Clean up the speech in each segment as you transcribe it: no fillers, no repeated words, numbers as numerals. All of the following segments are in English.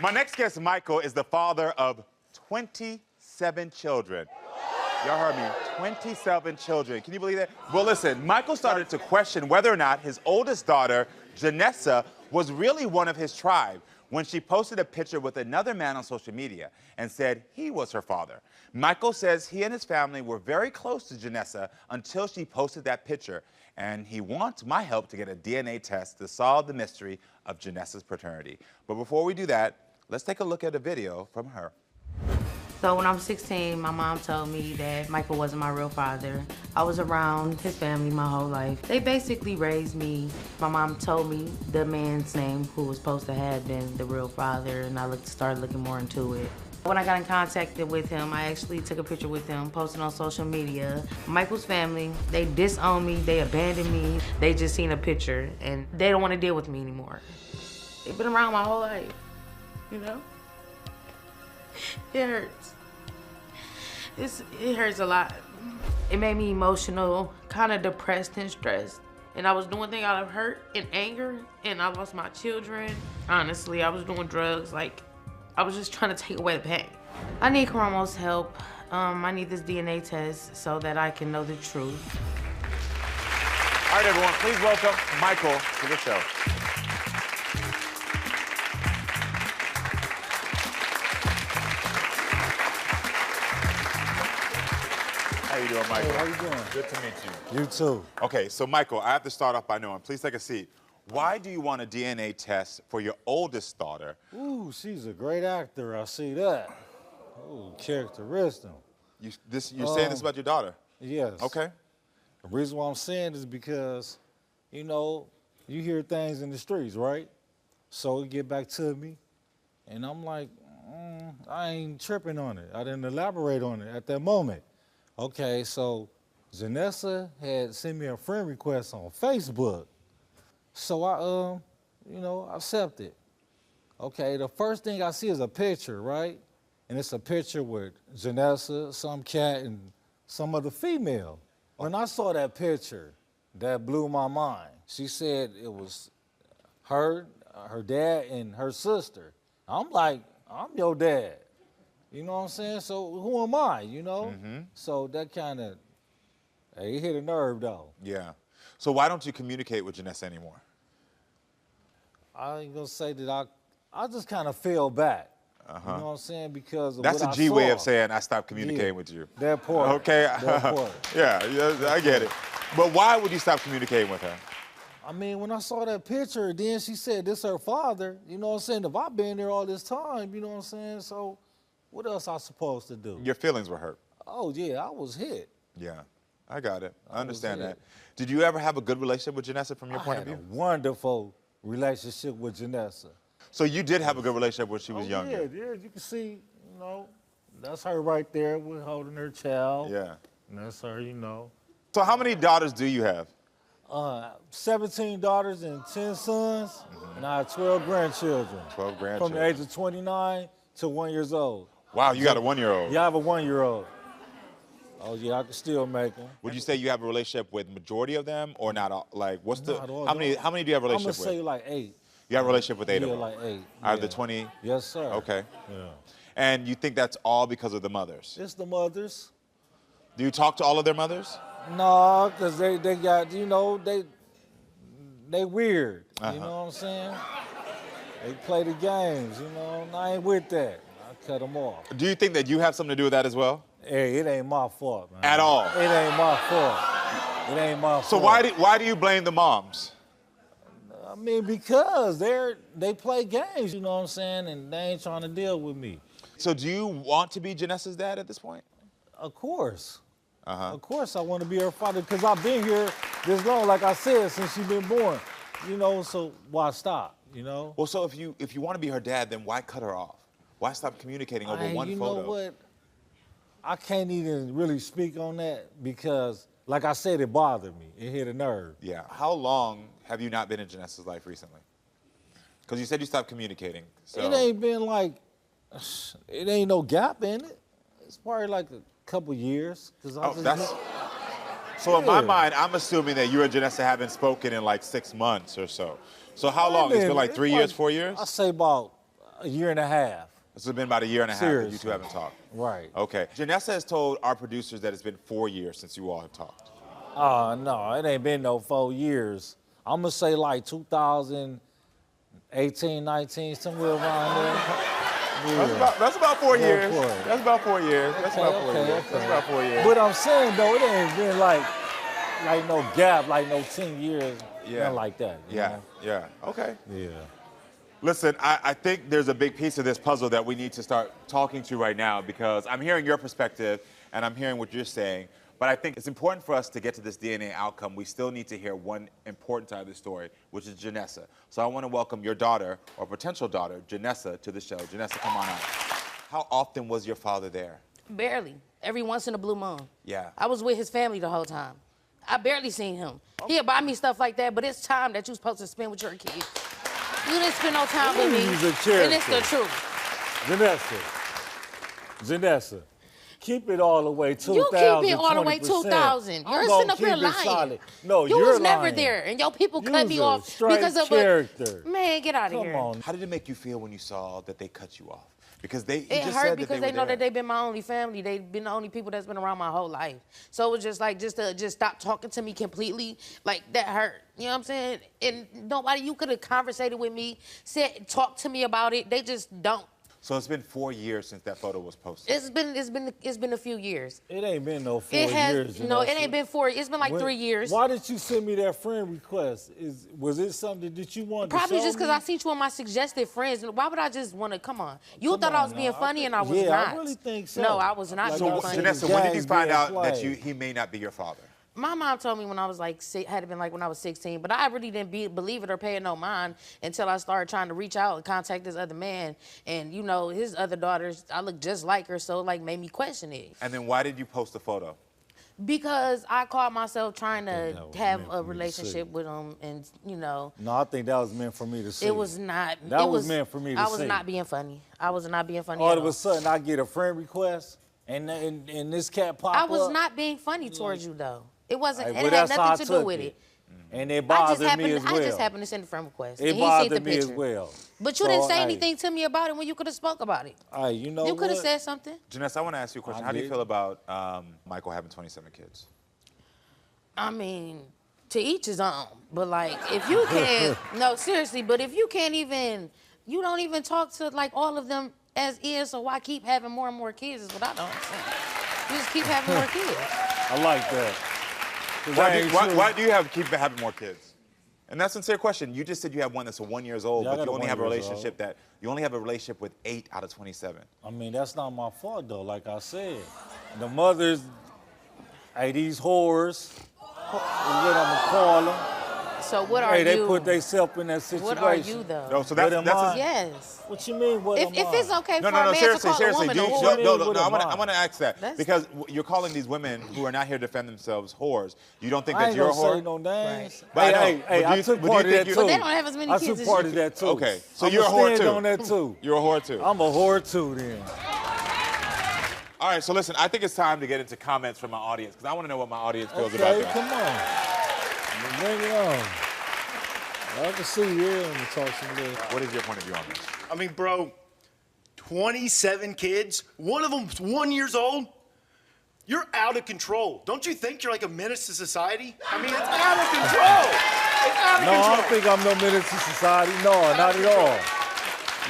My next guest, Michael, is the father of 27 children. Y'all heard me, 27 children. Can you believe that? Well, listen, Michael started to question whether or not his oldest daughter, Janessa, was really one of his tribe when she posted a picture with another man on social media and said he was her father. Michael says he and his family were very close to Janessa until she posted that picture, and he wants my help to get a DNA test to solve the mystery of Janessa's paternity. But before we do that, let's take a look at a video from her. So when I was 16, my mom told me that Michael wasn't my real father. I was around his family my whole life. They basically raised me. My mom told me the man's name who was supposed to have been the real father, and I started looking more into it. When I got in contact with him, I actually took a picture with him, posted on social media. Michael's family, they disowned me, they abandoned me. They just seen a picture, and they don't want to deal with me anymore. They've been around my whole life, you know? It hurts. It hurts a lot. It made me emotional, kind of depressed and stressed. And I was doing things out of hurt and anger, and I lost my children. Honestly, I was doing drugs. Like, I was just trying to take away the pain. I need Karamo's help. I need this DNA test so that I can know the truth. All right, everyone, please welcome Michael to the show. How you doing, Michael? Hey, how you doing? Good to meet you. You too. Okay, so Michael, I have to start off by knowing, please take a seat. Why do you want a DNA test for your oldest daughter? Ooh, she's a great actor, I see that. Ooh, characteristic. You're saying this about your daughter? Yes. Okay. The reason why I'm saying is because, you know, you hear things in the streets, right? So it get back to me, and I'm like, I ain't tripping on it. I didn't elaborate on it at that moment. Okay, so Janessa had sent me a friend request on Facebook. So I, accepted. Okay, the first thing I see is a picture, right? And it's a picture with Janessa, some cat, and some other female. When I saw that picture, that blew my mind. She said it was her dad, and her sister. I'm like, I'm your dad. You know what I'm saying? So who am I, you know? So that kind of, it hit a nerve, though. Yeah. So why don't you communicate with Janessa anymore? I ain't gonna say that I just kind of fell back. You know what I'm saying? Because of That's what a G I way saw. of saying I stopped communicating Yeah, with you. That part. Okay. That part. Yeah, I get it. But why would you stop communicating with her? I mean, when I saw that picture, then she said this her father. You know what I'm saying? If I've been there all this time, you know what I'm saying? So what else I supposed to do? Your feelings were hurt. Oh, yeah, I was hit. Yeah, I got it. I understand was that. it. Did you ever have a good relationship with Janessa from your point of I view? had a wonderful relationship with Janessa. So you did have a good relationship when she was younger? Yeah, you can see, you know, that's her right there. We're holding her child. Yeah. And that's her, you know. So how many daughters do you have? 17 daughters and 10 sons, and I have 12 grandchildren. 12 grandchildren. From the age of 29 to 1 year old. Wow, you got a 1-year-old. Yeah, I have a 1-year-old. Oh yeah, I can still make them. Would you say you have a relationship with majority of them or not all? Like, what's the, Not all, how many do you have a I'm relationship gonna say with? like 8. You have a relationship with 8 of Yeah, them? like 8. Out of yeah. the 20? Yes, sir. Okay. Yeah. And you think that's all because of the mothers? It's the mothers. Do you talk to all of their mothers? No, because they got, you know, they weird. You know what I'm saying? They play the games, you know, and I ain't with that. I cut them off. Do you think that you have something to do with that as well? Hey, it ain't my fault, man. At all? It ain't my fault. It ain't my fault. So why do you blame the moms? I mean, because they play games, you know what I'm saying, and they ain't trying to deal with me. So do you want to be Janessa's dad at this point? Of course. Of course I want to be her father because I've been here this long, like I said, since she's been born. You know, so why stop, you know? Well, so if you want to be her dad, then why cut her off? Why stop communicating over one you photo? know what? I can't even really speak on that because, like I said, it bothered me. It hit a nerve. Yeah. How long have you not been in Janessa's life recently? Because you said you stopped communicating. So. It ain't been like, it ain't no gap in it. It's probably like a couple years. So in my mind, I'm assuming that you and Janessa haven't spoken in like 6 months or so. So how long? It's been like 3 years, 4 years? I say about A year and a half. This has been about a year and a half that you two haven't talked. Right. Okay. Janessa has told our producers that it's been 4 years since you all have talked. No, it ain't been no 4 years. I'm gonna say like 2018, 19, somewhere around there. Yeah. That's about 4 years. Boy. That's about 4 years. That's about 4 years. Okay. That's about 4 years. But I'm saying though, it ain't been like no gap, like no 10 years, nothing like that. You know? Yeah. Okay. Yeah. Listen, I think there's a big piece of this puzzle that we need to start talking to right now because I'm hearing your perspective and I'm hearing what you're saying. But I think it's important for us to get to this DNA outcome. We still need to hear one important side of the story, which is Janessa. So I want to welcome your daughter, or potential daughter, Janessa, to the show. Janessa, come on out. How often was your father there? Barely. Every once in a blue moon. Yeah. I was with his family the whole time. I barely seen him. He'd buy me stuff like that, but it's time that you're supposed to spend with your kids. You didn't spend no time with me. He's a character. And it's the truth. Janessa, keep it all the way 2,000. You keep it all the way 2,000. You're sitting up here lying. No, you you're was never lying. there, and your people cut me off straight because of character. Man, get out of here. Come on. How did it make you feel when you saw that they cut you off? Because he It just hurt said because that they know were that there. they've been my only family. They've been the only people that's been around my whole life. So it was just like, just stop talking to me completely. Like, that hurt. You know what I'm saying? And nobody, you could have conversated with me, talk to me about it. They just don't. So it's been 4 years since that photo was posted. It's been a few years. It ain't been no 4 It has years. no. It ain't been 4. It's been like 3 years. Why did you send me that friend request? Was it something that you wanted Probably to show just because me? I seen you on my suggested friends. Why would I just want to? Come on. You thought I was being now. funny and I was Yeah, not. I really think so. No, I was not Like, being I funny. said, Janessa, when did you Games find being out that played. he may not be your father? My mom told me when I was like, had been like when I was 16, but I really didn't believe it or pay it no mind until I started trying to reach out and contact this other man. And you know, his other daughters, I look just like her, so like made me question it. And then why did you post the photo? Because I caught myself trying to that was have meant a for me to relationship see. with him, and you know. No, I think that was meant for me to see. It was not. That it was meant for me to I was see. not being funny. I was not being funny. All at of a all. sudden, I get a friend request, and this cat pop up. I was not being funny towards you though. It wasn't. Hey, It well, had that's how nothing to I do took with it. it. And it I bothered just me as well. I just happened to send a friend request. It and he seen the bothered me as picture. well. But you So, didn't say hey. anything to me about it when you could have spoke about it. Hey, you know You could have what? said something. Janessa, I want to ask you a question. I How do you did. feel about Michael having 27 kids? I mean, to each his own. But like, if you can't, no, seriously. But if you can't even, you don't even talk to like all of them as is. So why keep having more and more kids? Is what I don't understand. You just keep having more kids. I like that. 'Cause I ain't sure- Why do you keep having more kids? And that's a sincere question. You just said you have one that's 1 year old, Yeah, I but got you a only have a 1 years relationship you only have a relationship with 8 out of 27. I mean, that's not my fault, though, like I said. The mothers, hey, these whores, is what I'm going to call them. So what are Hey, you? they put themselves in that situation. What are you though? No, so What that's am that's I? Yes. What you mean, what am If I? it's okay no, for no, a no, man seriously, to call seriously. a woman Do a you, whore, What I am I? want to ask that That's- because you're calling these women who are not here to defend themselves whores. You don't think I that ain't you're a gonna whore? say no names. But I know. Hey, But do I you- took but do you part of think that you- too. But they don't have as many I kids took as part you. of that too. Okay, so I'ma you're a whore stand too. on that too. You're a whore too. I'm a whore too then. All right, so listen, I think it's time to get into comments from my audience because I want to know what my audience feels about Okay, this. come on. Bring it on. I can see you here and talk some good. What is your point of view on this? I mean, bro, 27 kids, one of them's 1 year old. You're out of control. Don't you think you're like a menace to society? I mean, it's out of control. It's out of No, I control. don't think I'm no menace to society. No, not at all.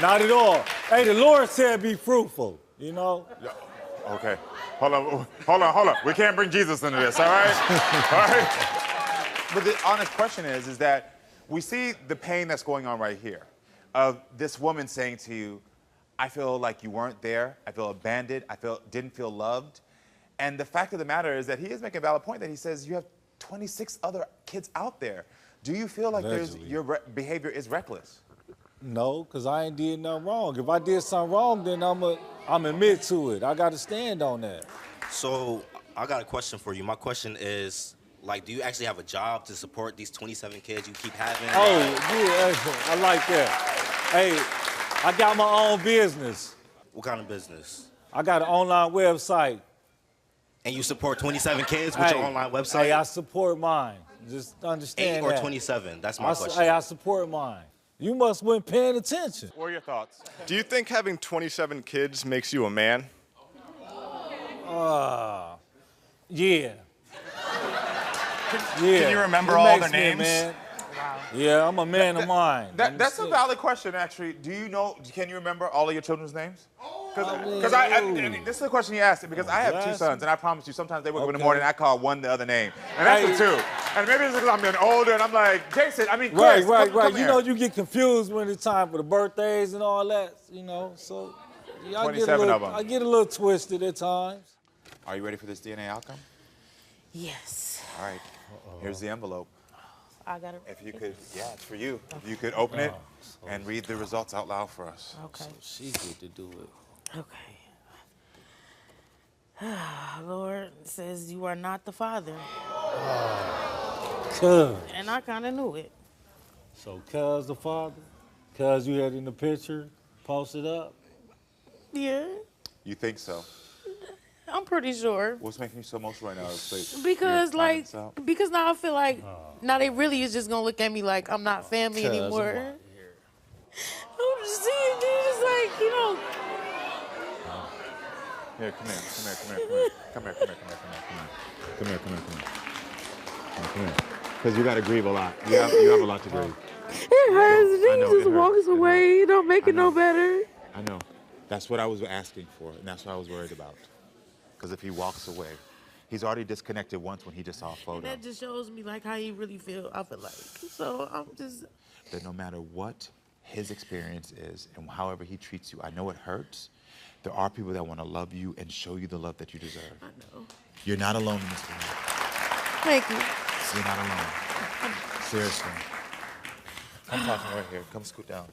Not at all. Hey, the Lord said be fruitful, you know? Okay, hold on. We can't bring Jesus into this, all right? All right. But the honest question is that we see the pain that's going on right here of this woman saying to you, I feel like you weren't there. I feel abandoned. Didn't feel loved. And the fact of the matter is that he is making a valid point that he says you have 26 other kids out there. Do you feel like Allegedly. your behavior is reckless? No, because I ain't did nothing wrong. If I did something wrong, then I'm admit to it. I got to stand on that. So I got a question for you. My question is, like, do you actually have a job to support these 27 kids you keep having? Oh, yeah, I like that. Hey, I got my own business. What kind of business? I got an online website. And you support 27 kids with your online website? Hey, I support mine. Just understand 8 or that. 27? That's my question. Hey, I support mine. You must been paying attention. What are your thoughts? Do you think having 27 kids makes you a man? Yeah. Can you remember It all makes their me a names? man. Yeah, I'm a man of mine. That's a valid question, actually. Do you know, can you remember all of your children's names? Because this is a question you asked, because I have two sons, and I promise you, sometimes they wake up in the morning and I call one the other name. And that's the two. And maybe it's because I'm getting older and I'm like, Jason, I mean, Chris, Right. come You here. know, you get confused when it's time for the birthdays and all that, you know, so yeah, 27 of them. I get a little twisted at times. Are you ready for this DNA outcome? Yes. All right. Here's the envelope. I got it. If you could, yeah, it's for you. If you could open it and read the results out loud for us. Okay. She get to do it. Okay. Lord, it says you are not the father. Cuz. And I kind of knew it. So, cuz the father? Cuz you had in the picture, posted up? Yeah, You think so? I'm pretty sure. What's making you so emotional right now? Because, like, because now I feel like, now they really is just going to look at me like I'm not family Cuz, I'm anymore. out here. I'm just seeing, they just like, you know. Here, come here. Because you got to grieve a lot. You have a lot to grieve. It hurts. I know, He it just walks hurts. It away. It don't make it no know. better. I know. That's what I was asking for, and that's what I was worried about. Because if he walks away, he's already disconnected once when he just saw a photo. That just shows me like how he really feel. I feel like. So I'm just. That no matter what his experience is and however he treats you, I know it hurts. There are people that want to love you and show you the love that you deserve. I know. You're not alone in this world. Thank you. You're not alone. Seriously. Come talk to me right here. Come scoot down.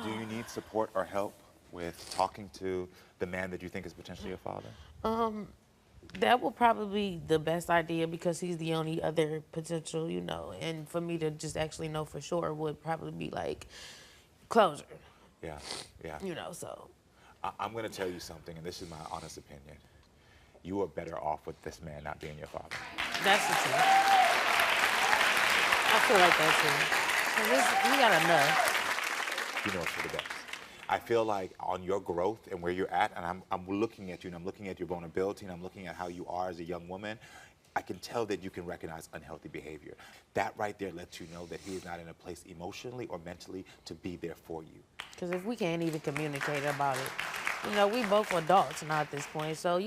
Do you need support or help with talking to the man that you think is potentially your father? That will probably be the best idea because he's the only other potential, you know. And for me to just actually know for sure would probably be like closure, Yeah. you know. So I'm going to tell you something, and this is my honest opinion. You are better off with this man not being your father. that's the truth. I feel like that too. 'Cause we got enough. You know it's for the best. I feel like on your growth and where you're at, and I'm looking at you, and I'm looking at your vulnerability, and I'm looking at how you are as a young woman, I can tell that you can recognize unhealthy behavior. That right there lets you know that he is not in a place emotionally or mentally to be there for you. Because if we can't even communicate about it, you know, we both adults now at this point. So if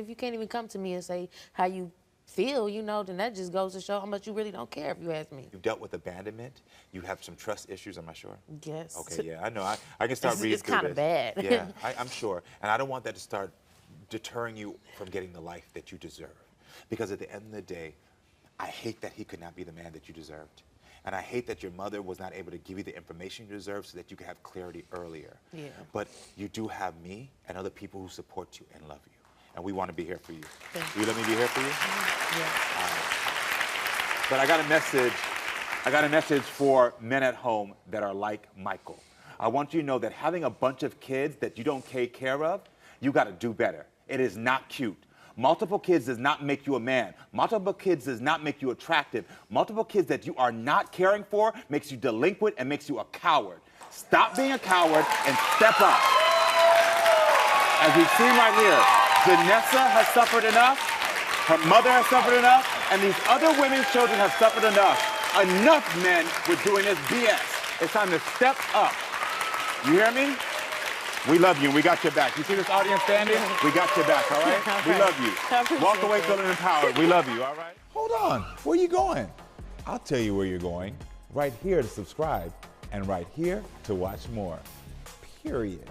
you can't even come to me and say how you feel, you know, then that just goes to show how much you really don't care, if you ask me. You've dealt with abandonment. You have some trust issues, am I sure? Yes. Okay, yeah, I know. I can start reading It's through kind of this. bad. Yeah, I'm sure. And I don't want that to start deterring you from getting the life that you deserve. Because at the end of the day, I hate that he could not be the man that you deserved. And I hate that your mother was not able to give you the information you deserve so that you could have clarity earlier. Yeah. But you do have me and other people who support you and love you. And we want to be here for you. Thank Will you let me be here for you? Yeah. But I got a message for men at home that are like Michael. I want you to know that having a bunch of kids that you don't take care of, you got to do better. It is not cute. Multiple kids does not make you a man. Multiple kids does not make you attractive. Multiple kids that you are not caring for makes you delinquent and makes you a coward. Stop being a coward and step up. As we've seen right here, Janessa has suffered enough, her mother has suffered enough, and these other women's children have suffered enough. Enough men with doing this BS. It's time to step up. You hear me? We love you. We got your back. You see this audience standing? We got your back, all right? We love you. Walk away feeling empowered. We love you, all right? Hold on. Where are you going? I'll tell you where you're going. Right here to subscribe and right here to watch more. Period.